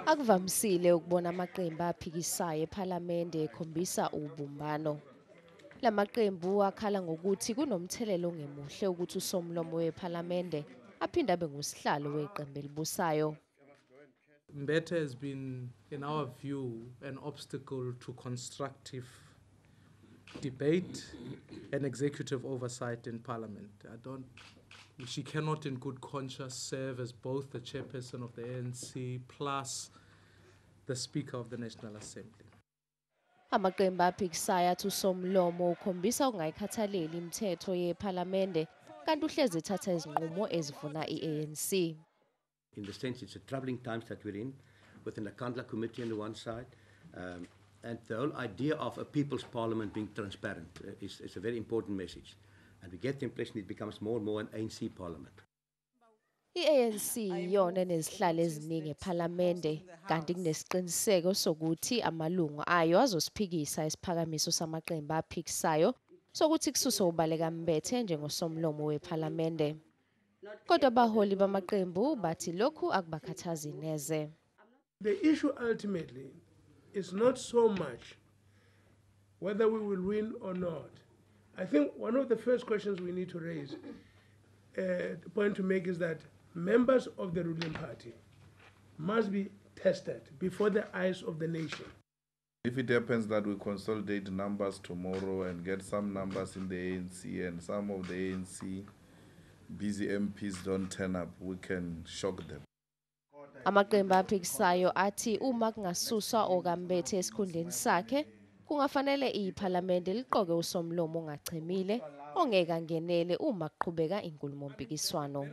Akuvamisile ukubona amaqembu aphikisayo ephalamende ekhombisa ubumbano. Lamaqembu akhala ngokuthi kunomthelelo ongemuhle ukuthi uSomlomo wephalamende aphinde abe ngusihlalo weqembu elibusayo. Mbete has been, in our view, an obstacle to constructive debate and executive oversight in Parliament. She cannot in good conscience serve as both the chairperson of the ANC plus the Speaker of the National Assembly. Amaqembu aphikisayo athi uSomlomo ukhombisa ukungayikhathaleli imithetho yephalamende kanti uhlezi ethatha izinqumo ezifuna iANC. In the sense, it's a troubling times that we're in, with an Akandla committee on the one side, and the whole idea of a people's parliament being transparent is a very important message. And we get the impression it becomes more and more an ANC parliament. iANC iyona enezihlalo eziningi ephalamende kanti kunesiqiniseko sokuthi amalungu ayo azosiphikisa isiphakamiso samaqembu aphikisayo sokuthi kususwe uBaleka Mbete njengoSomlomo wephalamende. Kodwa abaholi bamaqembu bathi lokhu akubakhathazi neze. The issue ultimately is not so much whether we will win or not. I think one of the first questions we need to raise, the point to make is that members of the ruling party must be tested before the eyes of the nation. If it happens that we consolidate numbers tomorrow and get some numbers in the ANC and some of the ANC busy MPs don't turn up, we can shock them. Amaqembu aphikisayo athi uma kungasuswa okaMbete esikhundleni sakhe kungafanele iphalamende liqoke uSomlomo ongachemile ongeke angenele uma kuqhubeka inkulumo mpikiswano.